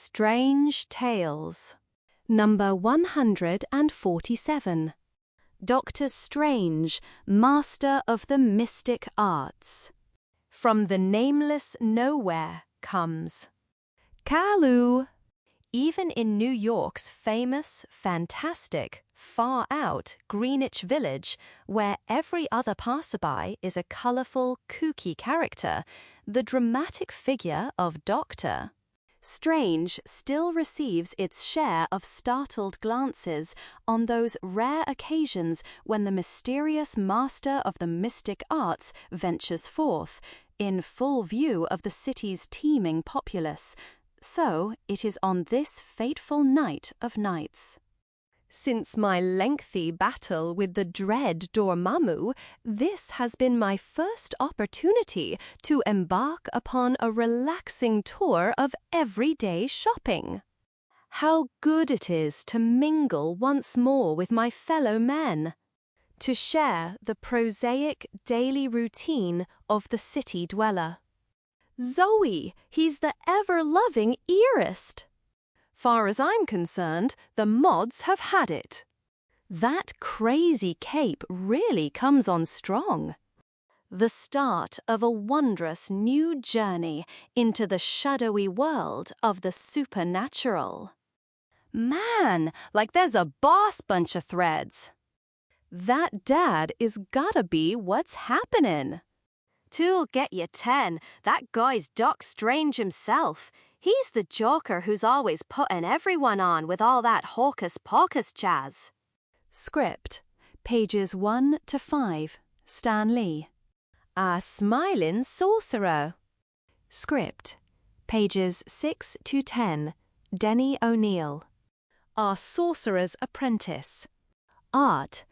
Strange Tales. Number 147. Doctor Strange, Master of the Mystic Arts. From the nameless nowhere comes Kalu. Even in New York's famous, fantastic, far-out Greenwich Village, where every other passerby is a colorful, kooky character, the dramatic figure of Doctor Strange still receives its share of startled glances on those rare occasions when the mysterious master of the mystic arts ventures forth, in full view of the city's teeming populace. So it is on this fateful night of nights. Since my lengthy battle with the dread Dormammu, this has been my first opportunity to embark upon a relaxing tour of everyday shopping. How good it is to mingle once more with my fellow men, to share the prosaic daily routine of the city dweller. Zoe, he's the ever-loving earist. Far as I'm concerned, the mods have had it. That crazy cape really comes on strong. The start of a wondrous new journey into the shadowy world of the supernatural. Man, like there's a boss bunch of threads. That dad is gotta be what's happening. Two'll get you 10. That guy's Doc Strange himself. He's the joker who's always putting everyone on with all that hocus-pocus jazz. Script, pages 1 to 5, Stan Lee. A smiling sorcerer. Script, pages 6 to 10, Denny O'Neil. Our sorcerer's apprentice. Art,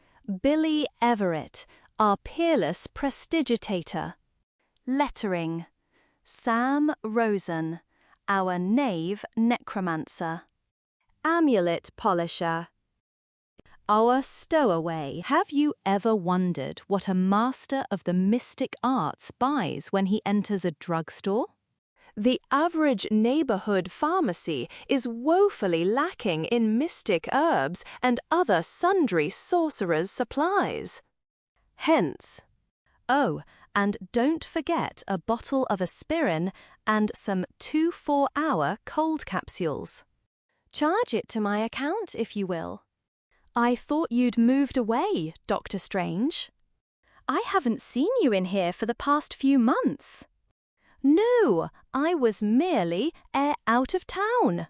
Billy Everett, our peerless prestidigitator. Lettering, Sam Rosen, our knave necromancer. Amulet polisher. Our stowaway. Have you ever wondered what a master of the mystic arts buys when he enters a drugstore? The average neighborhood pharmacy is woefully lacking in mystic herbs and other sundry sorcerers' supplies. Hence. Oh, and don't forget a bottle of aspirin and some 2 4-hour cold capsules. Charge it to my account, if you will. I thought you'd moved away, Doctor Strange. I haven't seen you in here for the past few months. No, I was merely out of town.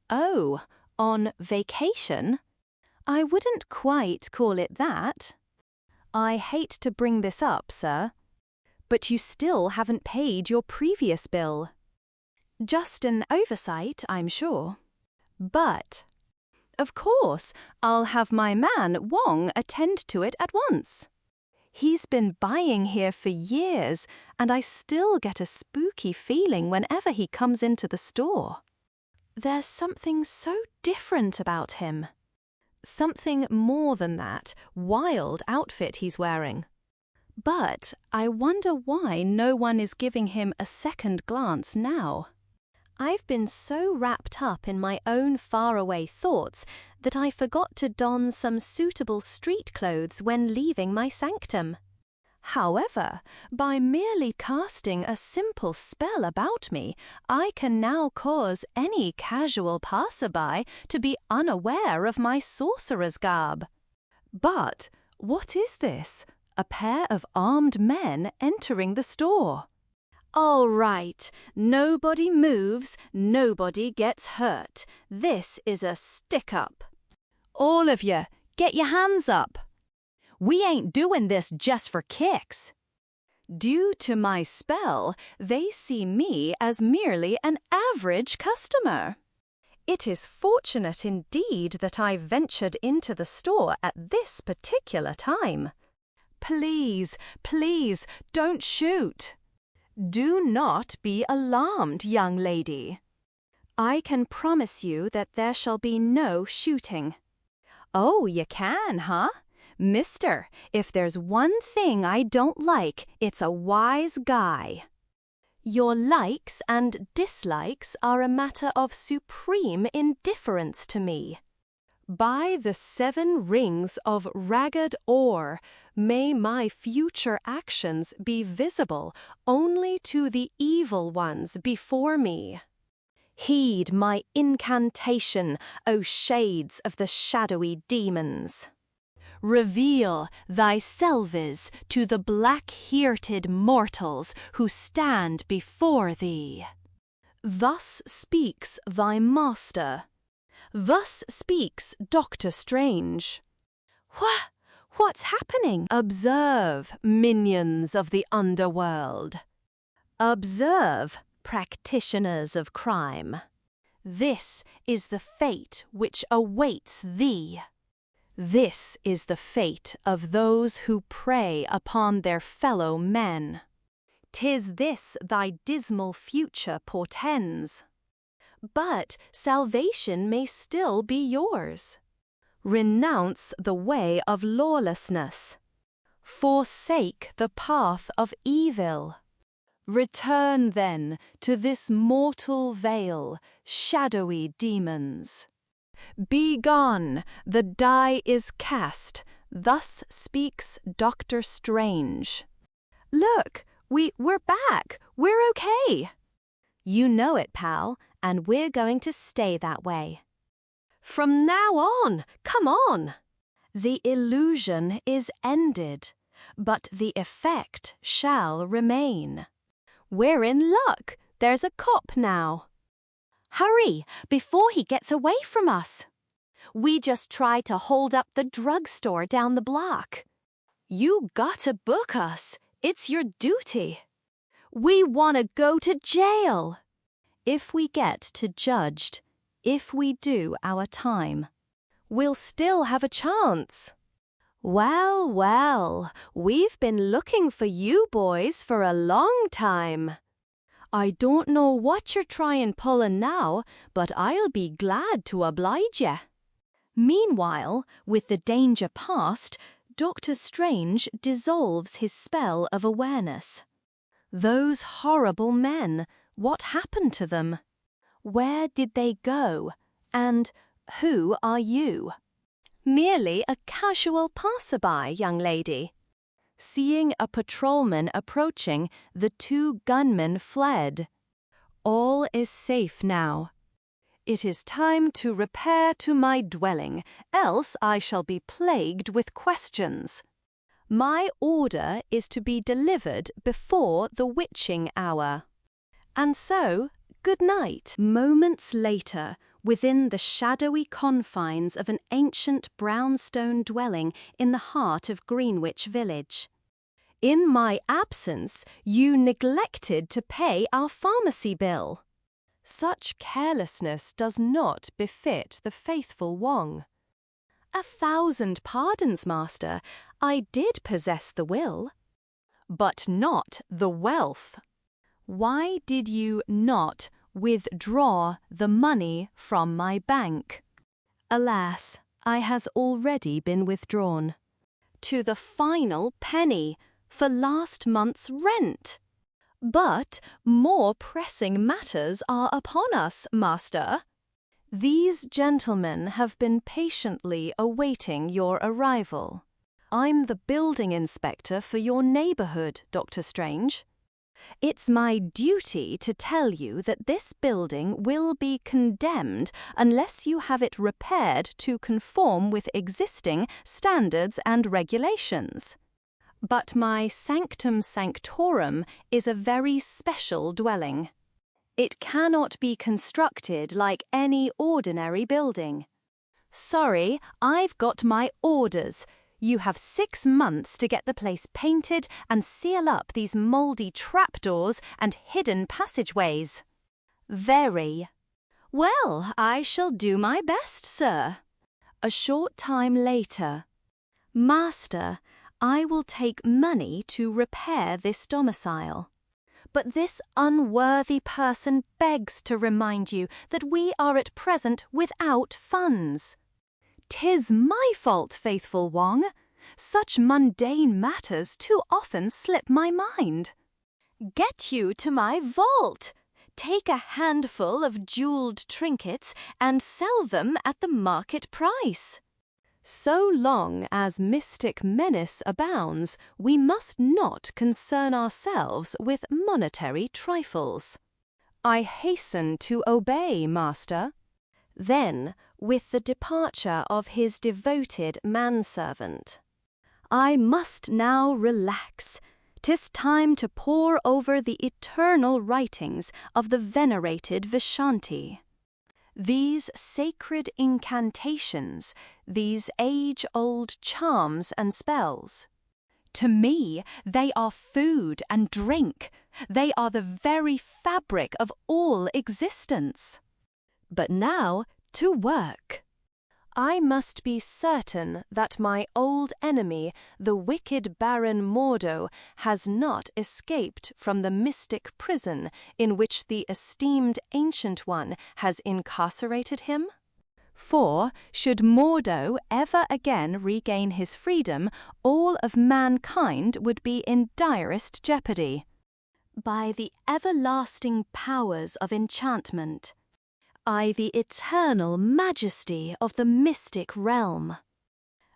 Oh, on vacation? I wouldn't quite call it that. I hate to bring this up, sir, but you still haven't paid your previous bill. Just an oversight, I'm sure. But, of course, I'll have my man Wong attend to it at once. He's been buying here for years, and I still get a spooky feeling whenever he comes into the store. There's something so different about him. Something more than that wild outfit he's wearing. But I wonder why no one is giving him a second glance now. I've been so wrapped up in my own faraway thoughts that I forgot to don some suitable street clothes when leaving my sanctum. However, by merely casting a simple spell about me, I can now cause any casual passerby to be unaware of my sorcerer's garb. But what is this? A pair of armed men entering the store. All right, nobody moves, nobody gets hurt. This is a stick-up. All of you, get your hands up. We ain't doing this just for kicks. Due to my spell, they see me as merely an average customer. It is fortunate indeed that I ventured into the store at this particular time. Please, please, don't shoot. Do not be alarmed, young lady. I can promise you that there shall be no shooting. Oh, you can, huh? Mister, if there's one thing I don't like, it's a wise guy. Your likes and dislikes are a matter of supreme indifference to me. By the 7 rings of ragged ore, may my future actions be visible only to the evil ones before me. Heed my incantation, O shades of the shadowy demons. Reveal thy selves to the black-hearted mortals who stand before thee. Thus speaks thy master. Thus speaks Doctor Strange. What's happening? Observe, minions of the underworld. Observe, practitioners of crime. This is the fate which awaits thee. This is the fate of those who prey upon their fellow men. 'Tis this thy dismal future portends. But salvation may still be yours. Renounce the way of lawlessness. Forsake the path of evil. Return then to this mortal vale, shadowy demons. Begone, the die is cast. Thus speaks Doctor Strange. Look, we're back. We're okay. You know it, pal, and we're going to stay that way. From now on, come on. The illusion is ended, but the effect shall remain. We're in luck. There's a cop now. Hurry, before he gets away from us. We just tried to hold up the drugstore down the block. You gotta book us. It's your duty. We want to go to jail. If we get to judged, if we do our time, we'll still have a chance. Well, we've been looking for you boys for a long time. I don't know what you're trying pulling now, but I'll be glad to oblige you. Meanwhile, with the danger past, Doctor Strange dissolves his spell of awareness. Those horrible men, what happened to them? Where did they go? And who are you? Merely a casual passerby, young lady. Seeing a patrolman approaching, the 2 gunmen fled. All is safe now. It is time to repair to my dwelling, else I shall be plagued with questions. My order is to be delivered before the witching hour. And so, good night. Moments later, within the shadowy confines of an ancient brownstone dwelling in the heart of Greenwich Village. In my absence, you neglected to pay our pharmacy bill. Such carelessness does not befit the faithful Wong. 1,000 pardons, master. I did possess the will. But not the wealth. Why did you not withdraw the money from my bank? Alas, I has already been withdrawn. To the final penny for last month's rent. But more pressing matters are upon us, master. These gentlemen have been patiently awaiting your arrival. I'm the building inspector for your neighborhood, Doctor Strange. It's my duty to tell you that this building will be condemned unless you have it repaired to conform with existing standards and regulations. But my sanctum sanctorum is a very special dwelling. It cannot be constructed like any ordinary building. Sorry, I've got my orders. You have 6 months to get the place painted and seal up these mouldy trapdoors and hidden passageways. Very. Well, I shall do my best, sir. A short time later. Master, I will take money to repair this domicile. But this unworthy person begs to remind you that we are at present without funds. 'Tis my fault, faithful Wong. Such mundane matters too often slip my mind. Get you to my vault! Take a handful of jeweled trinkets and sell them at the market price. So long as mystic menace abounds, we must not concern ourselves with monetary trifles. I hasten to obey, master. Then, with the departure of his devoted manservant, I must now relax. 'Tis time to pore over the eternal writings of the venerated Vishanti. These sacred incantations, these age-old charms and spells. To me, they are food and drink. They are the very fabric of all existence. But now, to work. I must be certain that my old enemy, the wicked Baron Mordo, has not escaped from the mystic prison in which the esteemed Ancient One has incarcerated him. For, should Mordo ever again regain his freedom, all of mankind would be in direst jeopardy. By the everlasting powers of enchantment, I the eternal majesty of the mystic realm.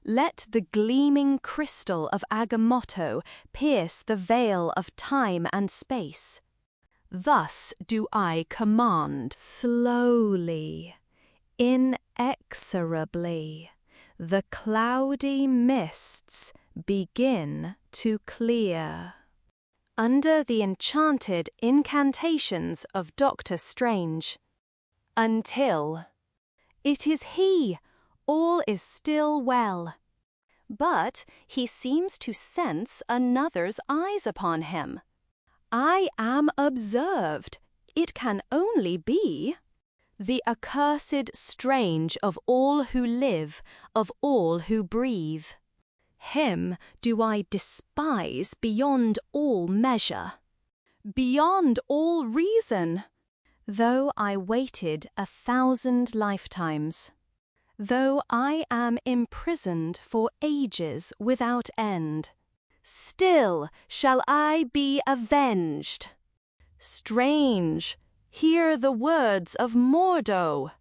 Let the gleaming crystal of Agamotto pierce the veil of time and space. Thus do I command. Slowly, inexorably, the cloudy mists begin to clear. Under the enchanted incantations of Dr. Strange. Until it is he, all is still well. But he seems to sense another's eyes upon him. I am observed. It can only be the accursed Strange of all who live, of all who breathe. Him do I despise beyond all measure, beyond all reason. Though I waited 1,000 lifetimes, though I am imprisoned for ages without end, still shall I be avenged. Strange, hear the words of Mordo.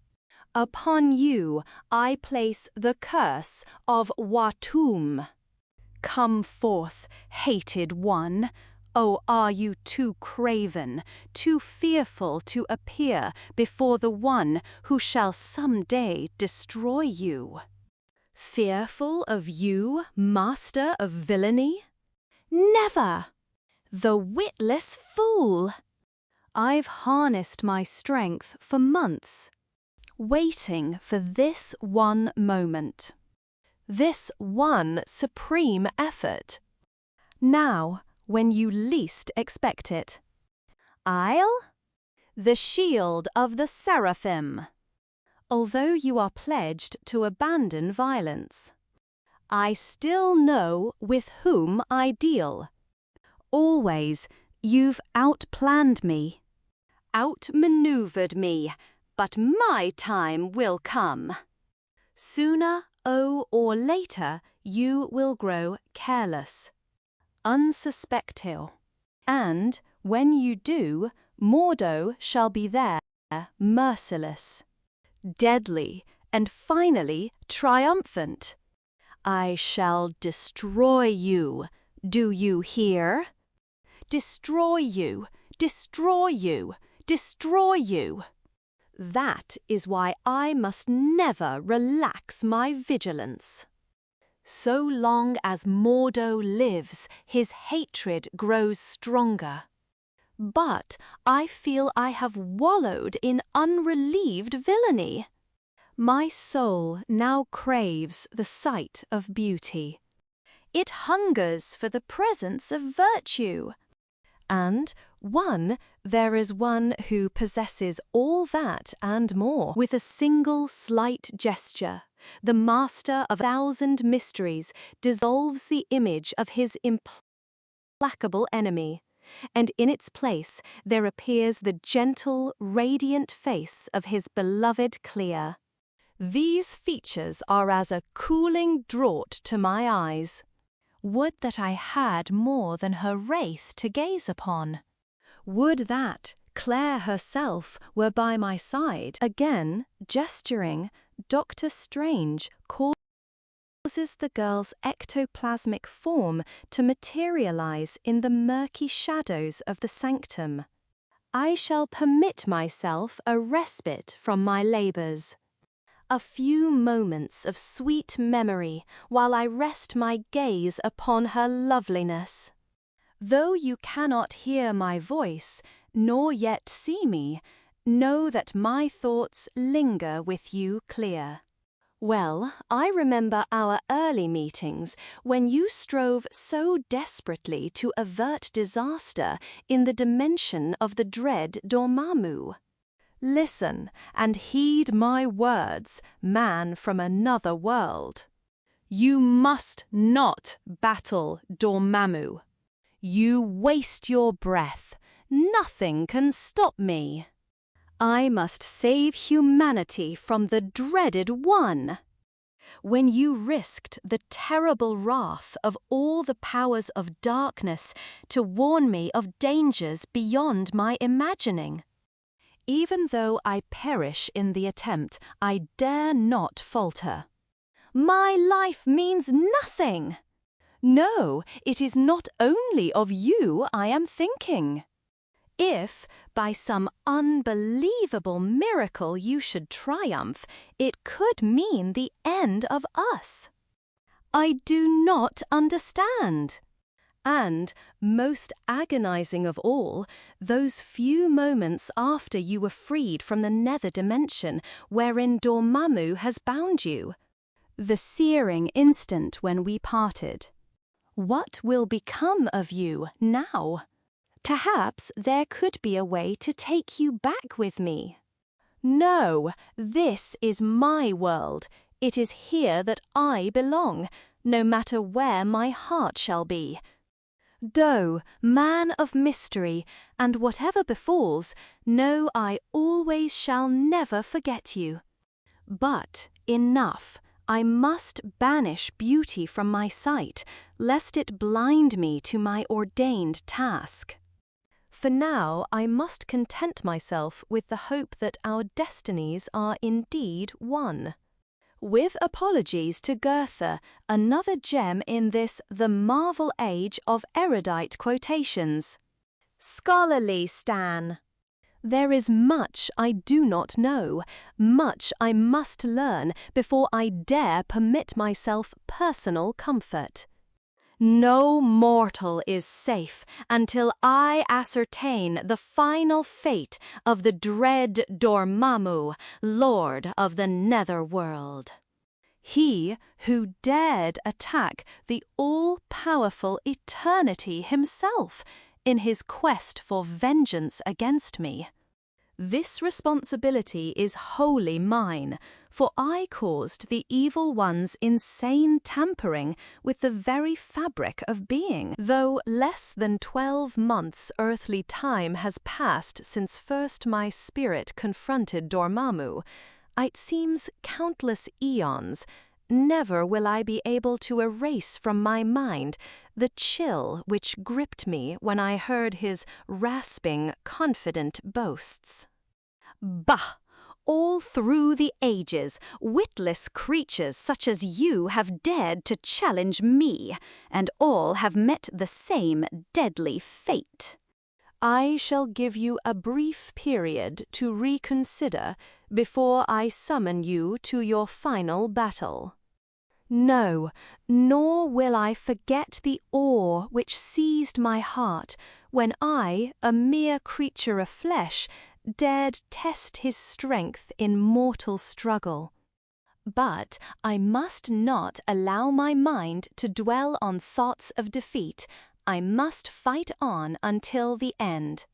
Upon you I place the curse of Watum. Come forth, hated one. Oh, are you too craven, too fearful to appear before the one who shall some day destroy you? Fearful of you, master of villainy? Never! The witless fool! I've harnessed my strength for months, waiting for this one moment. This one supreme effort. Now, when you least expect it. The shield of the seraphim. Although you are pledged to abandon violence, I still know with whom I deal. Always, you've outplanned me. Outmaneuvered me, but my time will come. Sooner, or later, you will grow careless, unsuspectful. And, when you do, Mordo shall be there, merciless, deadly, and finally triumphant. I shall destroy you. Do you hear? Destroy you, destroy you, destroy you. That is why I must never relax my vigilance. So long as Mordo lives, his hatred grows stronger. But I feel I have wallowed in unrelieved villainy. My soul now craves the sight of beauty. It hungers for the presence of virtue. And there is one who possesses all that and more. With a single slight gesture, the master of 1,000 mysteries dissolves the image of his implacable enemy, and in its place there appears the gentle, radiant face of his beloved Clea. These features are as a cooling draught to my eyes. Would that I had more than her wraith to gaze upon. Would that Claire herself were by my side. Again, gesturing, Dr. Strange causes the girl's ectoplasmic form to materialize in the murky shadows of the sanctum. I shall permit myself a respite from my labours. A few moments of sweet memory while I rest my gaze upon her loveliness. Though you cannot hear my voice, nor yet see me, know that my thoughts linger with you clear. Well, I remember our early meetings when you strove so desperately to avert disaster in the dimension of the dread Dormammu. Listen and heed my words, man from another world. You must not battle Dormammu. You waste your breath. Nothing can stop me. I must save humanity from the dreaded one. When you risked the terrible wrath of all the powers of darkness to warn me of dangers beyond my imagining. Even though I perish in the attempt, I dare not falter. My life means nothing. No, it is not only of you I am thinking. If, by some unbelievable miracle you should triumph, it could mean the end of us. I do not understand. And, most agonizing of all, those few moments after you were freed from the nether dimension wherein Dormammu has bound you. The searing instant when we parted. What will become of you now? Perhaps there could be a way to take you back with me. No, this is my world. It is here that I belong, no matter where my heart shall be. Go, man of mystery, and whatever befalls, know I always shall never forget you. But enough. I must banish beauty from my sight, lest it blind me to my ordained task. For now I must content myself with the hope that our destinies are indeed one. With apologies to Goethe, another gem in this the marvel age of erudite quotations. Scholarly Stan. There is much I do not know, much I must learn before I dare permit myself personal comfort. No mortal is safe until I ascertain the final fate of the dread Dormammu, Lord of the Netherworld. He who dared attack the all-powerful Eternity himself in his quest for vengeance against me. This responsibility is wholly mine, for I caused the evil one's insane tampering with the very fabric of being. Though less than 12 months' earthly time has passed since first my spirit confronted Dormammu, it seems countless eons. Never will I be able to erase from my mind the chill which gripped me when I heard his rasping, confident boasts. Bah! All through the ages, witless creatures such as you have dared to challenge me, and all have met the same deadly fate. I shall give you a brief period to reconsider before I summon you to your final battle. No, nor will I forget the awe which seized my heart when I, a mere creature of flesh, dared test his strength in mortal struggle. But I must not allow my mind to dwell on thoughts of defeat. I must fight on until the end.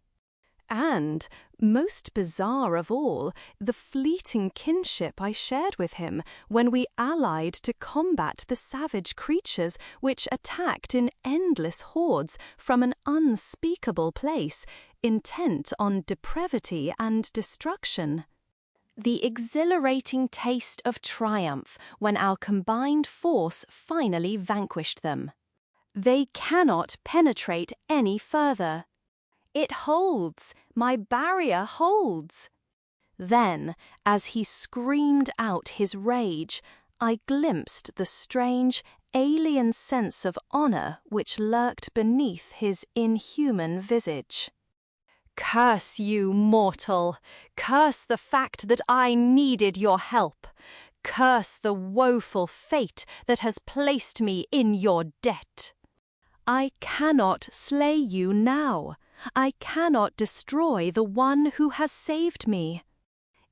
And, most bizarre of all, the fleeting kinship I shared with him when we allied to combat the savage creatures which attacked in endless hordes from an unspeakable place, intent on depravity and destruction. The exhilarating taste of triumph when our combined force finally vanquished them. They cannot penetrate any further. It holds! My barrier holds! Then, as he screamed out his rage, I glimpsed the strange, alien sense of honor which lurked beneath his inhuman visage. Curse you, mortal! Curse the fact that I needed your help! Curse the woeful fate that has placed me in your debt! I cannot slay you now. I cannot destroy the one who has saved me.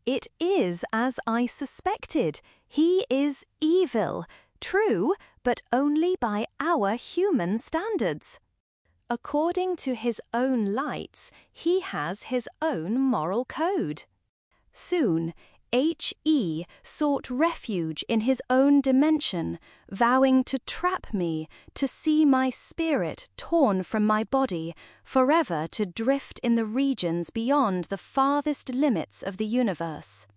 It is as I suspected. He is evil, true, but only by our human standards. According to his own lights, he has his own moral code. Soon, H.E. sought refuge in his own dimension, vowing to trap me, to see my spirit torn from my body, forever to drift in the regions beyond the farthest limits of the universe.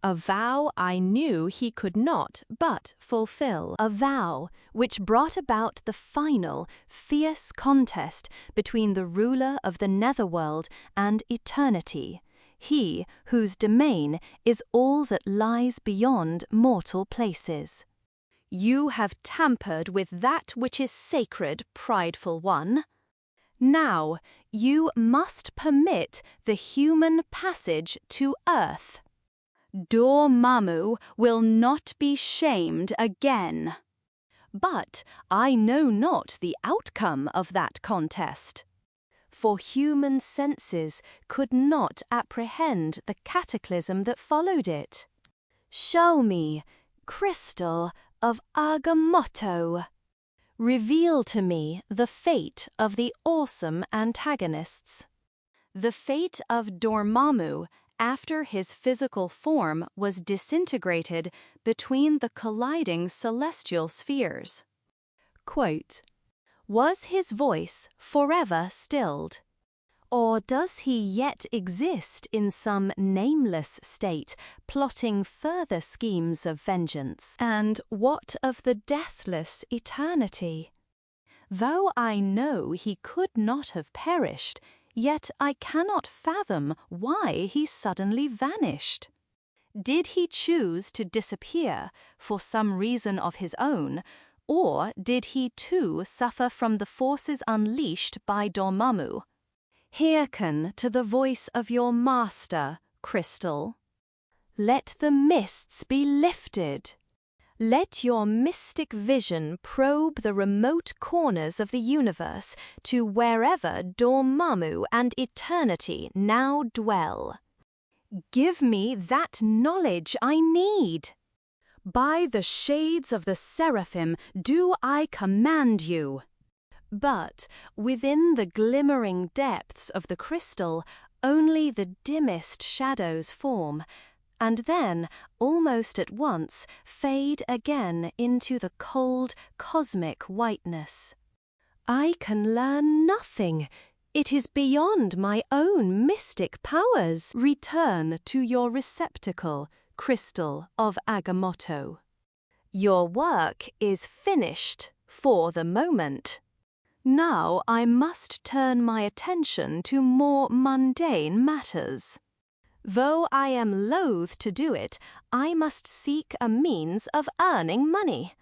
A vow I knew he could not but fulfill. A vow which brought about the final, fierce contest between the ruler of the netherworld and eternity, he whose domain is all that lies beyond mortal places. You have tampered with that which is sacred, prideful one. Now you must permit the human passage to earth. Dormammu will not be shamed again. But I know not the outcome of that contest. For human senses could not apprehend the cataclysm that followed it. Show me, crystal of Agamotto. Reveal to me the fate of the awesome antagonists. The fate of Dormammu after his physical form was disintegrated between the colliding celestial spheres. Quote, was his voice forever stilled? Or does he yet exist in some nameless state, plotting further schemes of vengeance? And what of the deathless eternity? Though I know he could not have perished, yet I cannot fathom why he suddenly vanished. Did he choose to disappear for some reason of his own, or did he too suffer from the forces unleashed by Dormammu? Hearken to the voice of your master, Crystal. Let the mists be lifted. Let your mystic vision probe the remote corners of the universe to wherever Dormammu and eternity now dwell. Give me that knowledge I need. By the shades of the seraphim do I command you. But within the glimmering depths of the crystal, only the dimmest shadows form, and then, almost at once, fade again into the cold, cosmic whiteness. I can learn nothing. It is beyond my own mystic powers. Return to your receptacle, Crystal of Agamotto. Your work is finished for the moment. Now I must turn my attention to more mundane matters. Though I am loath to do it, I must seek a means of earning money.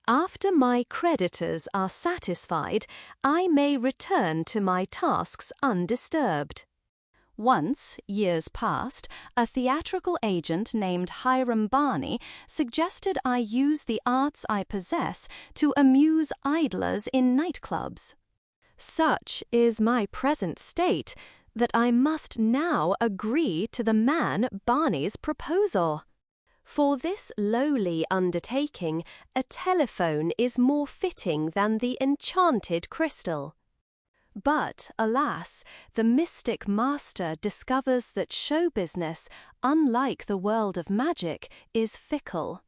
After my creditors are satisfied, I may return to my tasks undisturbed. Once, years past, a theatrical agent named Hiram Barney suggested I use the arts I possess to amuse idlers in nightclubs. Such is my present state that I must now agree to the man Barney's proposal. For this lowly undertaking, a telephone is more fitting than the enchanted crystal. But, alas, the mystic master discovers that show business, unlike the world of magic, is fickle.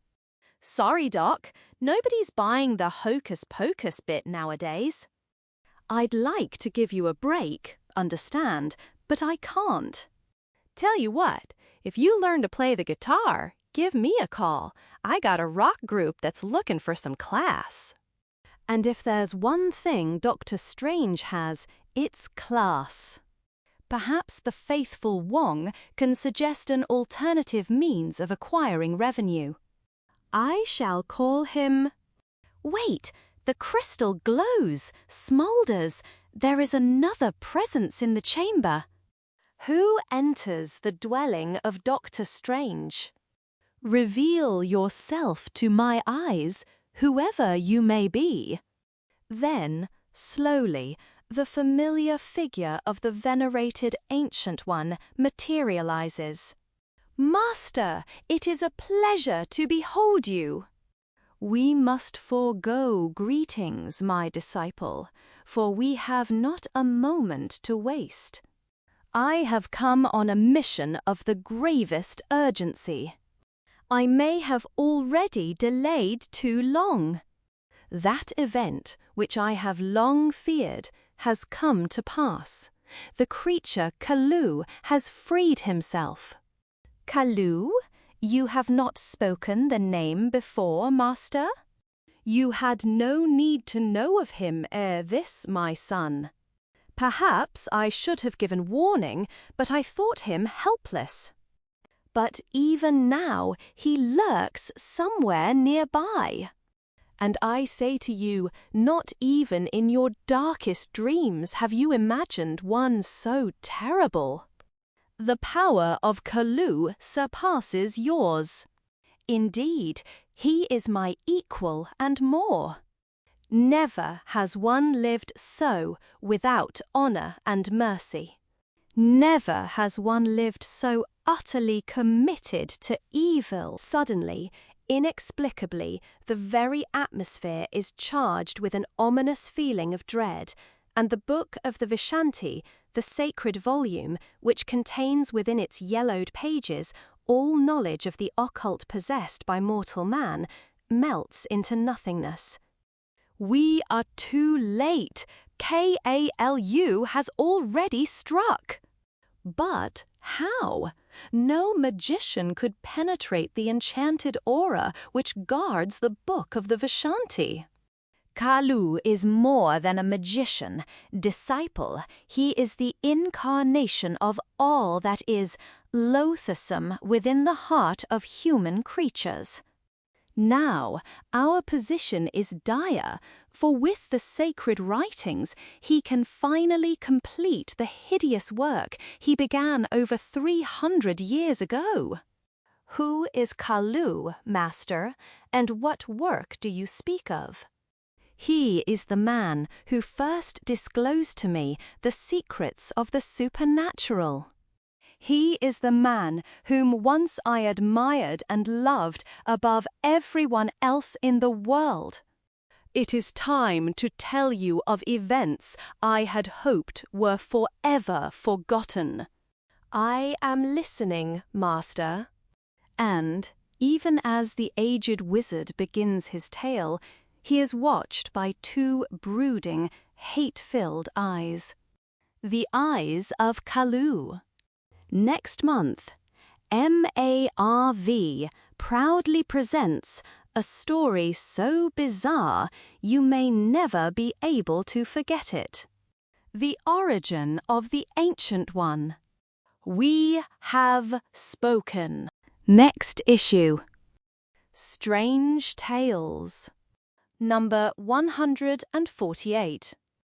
Sorry, Doc, nobody's buying the hocus-pocus bit nowadays. I'd like to give you a break, understand, but I can't. Tell you what, if you learn to play the guitar, give me a call. I got a rock group that's looking for some class. And if there's one thing Dr. Strange has, it's class. Perhaps the faithful Wong can suggest an alternative means of acquiring revenue. I shall call him... Wait, the crystal glows, smoulders. There is another presence in the chamber. Who enters the dwelling of Dr. Strange? Reveal yourself to my eyes, whoever you may be. Then, slowly, the familiar figure of the venerated Ancient One materializes. Master, it is a pleasure to behold you. We must forego greetings, my disciple, for we have not a moment to waste. I have come on a mission of the gravest urgency. I may have already delayed too long. That event, which I have long feared, has come to pass. The creature Kalu has freed himself. Kalu? You have not spoken the name before, Master? You had no need to know of him ere this, my son. Perhaps I should have given warning, but I thought him helpless. But even now he lurks somewhere nearby. And I say to you, not even in your darkest dreams have you imagined one so terrible. The power of Kalu surpasses yours. Indeed, he is my equal and more. Never has one lived so without honor and mercy. Never has one lived so utterly committed to evil. Suddenly, inexplicably, the very atmosphere is charged with an ominous feeling of dread, and the Book of the Vishanti, the sacred volume, which contains within its yellowed pages all knowledge of the occult possessed by mortal man, melts into nothingness. We are too late. Kalu has already struck. But how? No magician could penetrate the enchanted aura which guards the Book of the Vishanti. Kalu is more than a magician, disciple. He is the incarnation of all that is loathsome within the heart of human creatures. Now, our position is dire, for with the sacred writings, he can finally complete the hideous work he began over 300 years ago. Who is Kalu, Master, and what work do you speak of? He is the man who first disclosed to me the secrets of the supernatural. He is the man whom once I admired and loved above everyone else in the world. It is time to tell you of events I had hoped were forever forgotten. I am listening, Master. And, even as the aged wizard begins his tale, he is watched by two brooding, hate-filled eyes. The eyes of Kalu. Next month, MARV proudly presents a story so bizarre you may never be able to forget it. The origin of the Ancient One. We have spoken. Next issue. Strange Tales. Number 148.